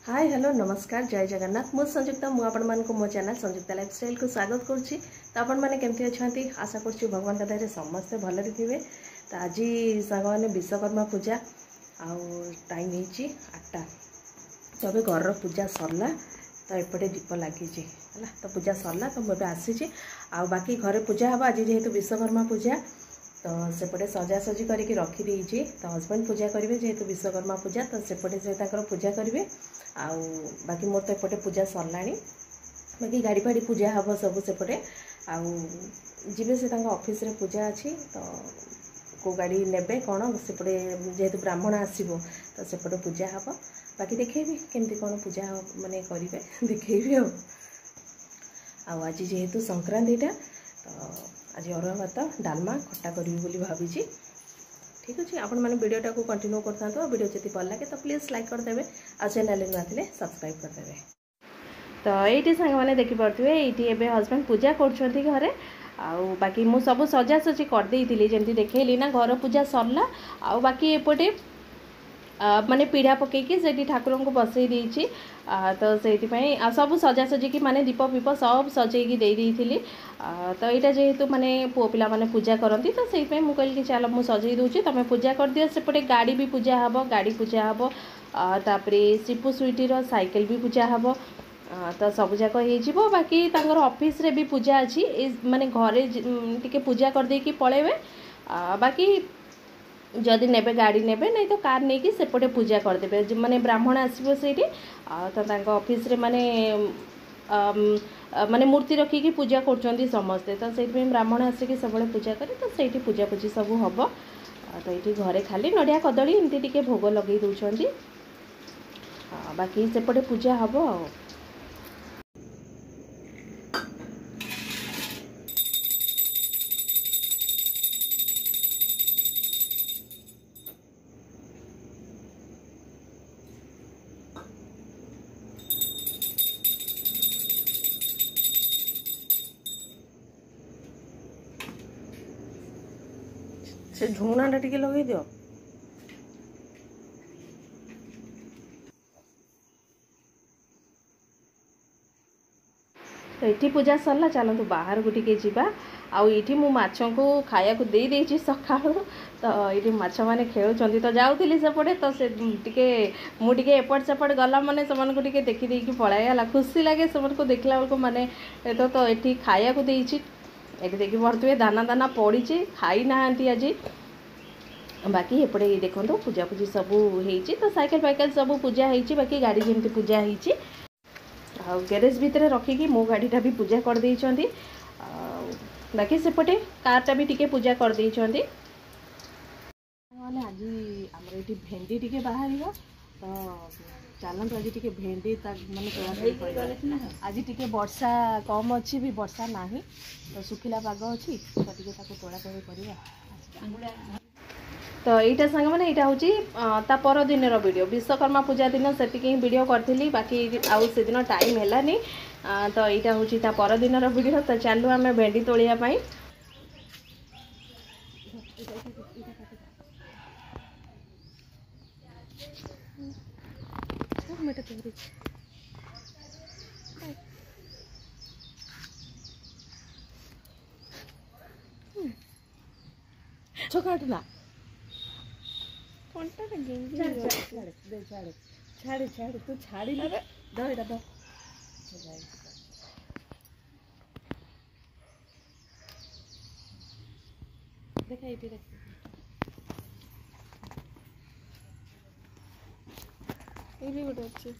Hi hello नमस्कार जय जगन्नाथ मु संयुक्ता मु आपण मानक मो चैनल संयुक्ता लाइफस्टाइल को स्वागत करुच्ची। तो आपण मैंने केमती अच्छा आशा करुच्ची भगवान का दया समस्ते भलरे थे। तो आज सांग मैंने विश्वकर्मा पूजा आउ टाइम हो 8टा। तो अभी घर पूजा सरला तो एपटे दीप लगी है तो पूजा सरला तो मुझे आसी आ बाकी घरे पूजा हम आज जेहेतु विश्वकर्मा पूजा तो सेपटे सजासजी करके रखी तो हजबैंड पूजा करेंगे जेहेतु विश्वकर्मा पूजा तो सेपटे से पूजा करेंगे आउ बाकी मोर तो एपटे पूजा सरला बाकी गाड़ी फाड़ी पूजा हम सब सेपटे आउ जीवे से ऑफिस रे पूजा अच्छी तो को गाड़ी नेबे कौन सेपटे जेहेतु ब्राह्मण आसो तो सेपटे पूजा हम बाकी देखेबी केमती कौन पूजा माने करेंगे देखेबी आज जेहेतु संक्रांतिटा तो आज अरुआ भात डालमा खट्टा करी बोली भावी। ठीक अच्छे आपण मैंने वीडियोटा को कंटिन्यू करता वीडियो जब भल लगे तो प्लीज लाइक करदे आ चैनल नुआ थे सब्सक्राइब करदे। तो ये सांग मैंने देखिपे ये हजबैंड पूजा कर घरे आउ बाकी मु सब सजासजी करदे जमी देखली ना घर पूजा सरला आउ बाकी एपटे माने पीढ़ा पकईकि से ठाकुर को बसई देती तो से सब सजासजी की माने दीप फीप सब सजैकी देती तो यहाँ जेहेतु माने पुओ पिला माने पूजा करती तो से मुझे कहली चल मुझे सजई दूची तुम पूजा कर दियो सेपटे गाड़ी भी पूजा हम गाड़ी पूजा हम तापर शिपु स्वीटर साइकिल भी पूजा हम तो सब जाक हो बाकी ऑफिस रे भी पूजा अच्छी माने घरे टिके पूजा कर देकी पळेबे बाकी जदि नेबे गाड़ी नेबे नहीं तो कार नहीं कि सेपटे पूजा करदे माने ब्राह्मण आसो से तो ऑफिस रे माने माने मूर्ति रखिकी पूजा कर समस्ते तो से ब्राह्मण आसिक सब पूजा करे तो से पूजा पूजी सब हम तो ये घरे खाली नड़िया कदली एमती टिके भोग लगे दौरान बाकी सेपटे पूजा हम आ से झुणाटा टिके लगे दियो तो ये पूजा सरला चलतु बाहर को टिके जीवा आउ ये मु माछों को खाया को दे देछि सखा तो ये माछ मैंने खेलुंट तो जाऊली सेपटे तो से टिके मुझे एपट सेपट गला माने से टिके देखी देकी पलाइला खुशी लगे से देखला बेलू माने तो ये खाया को देछि ये देखी पड़े दाना दाना पड़ी खाई ना आज बाकी एपटे देखो पूजा पूजी सब हो तो साइकिल फाइकिल सब पूजा हो बाकी गाड़ी जमी पूजा हो गैरेज भितर रखिकी मो गाड़ीटा भी पूजा कर देइछंती बाकी सेपटे कारटा भी टिके पूजा कर देइछंती माने आज हमर एटी भेंडी टिके बाहर तो चलत आज टिके भेंडी माने तोड़ा आज टिके वर्षा कम अच्छी भी वर्षा नाही तो सुखिला पाग अच्छी तो टिके ताको तोड़ा तोड़ी करबा। तो यहाँ सांग मैंने यहाँ हूँ ता पर दिन वीडियो विश्वकर्मा पूजा दिन से वीडियो करी बाकी आउ से दिन टाइम है तो यहाँ हूँ ता पर दिन वीडियो तो चलू आम भेंडी तोड़ापी काटना छाड़ छाड़ तू छाड़ी दो देखा ये देख ये भी गोटे अच्छे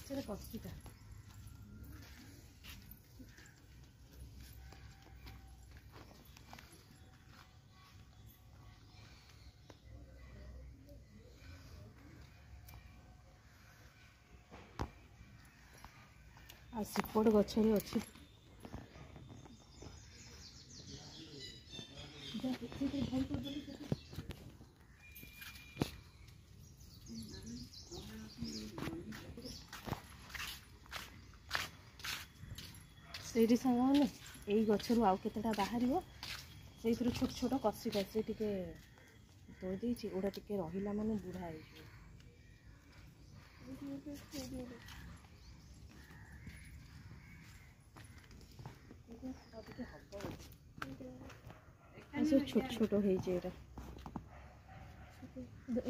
चल कष्टा आ सिपड़ गचरे अच्छी से सांग मैंने यही गचर आउ केतेटा बाहर से छोट छोट कसी कसी टिके धोई देछि ओडा टिके रहिला माने बुढ़ा सब छोट छोट हो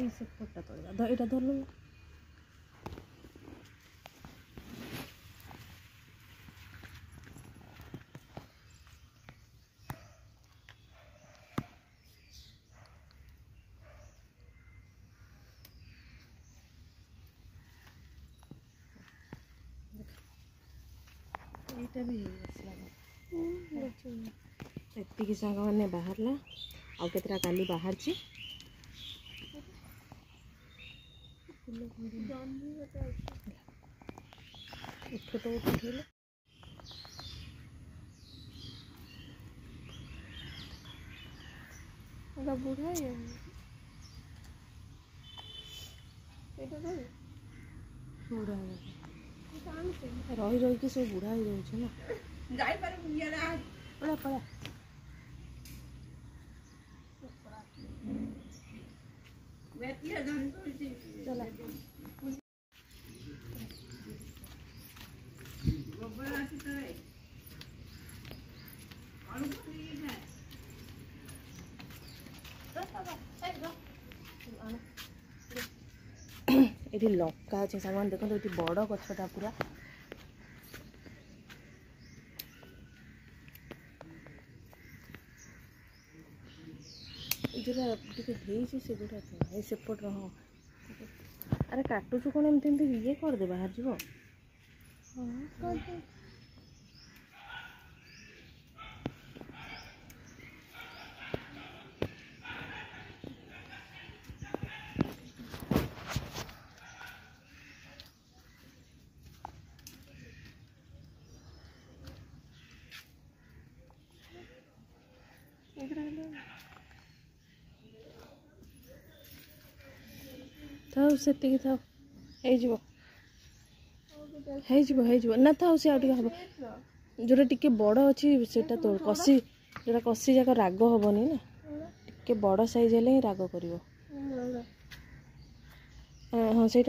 सेपटा तोड़ा यहाँ धरल ये भी एति सांग मैंने बाहर आउ केतरा काली बाहर उठ उठेले बुढ़ा बुढ़ा रही रही कि सब बुढ़ा हो जाए पड़ा पड़ा चला ये लका अच्छे सामान देखो ये बड़ गछटा पूरा जोटा से गुड़ा सेपट हाँ अरे काटुचु कौन एमती ये करदे बाहर जीव था से था ना था से हम जोटा टिके बड़ अच्छी से कषि जोटा कषि जाक राग हेनी ना टिके बड़ साइज हेले ही राग कर हाँ से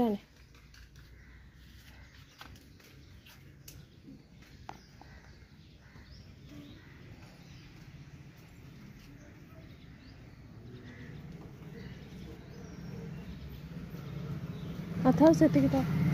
था से था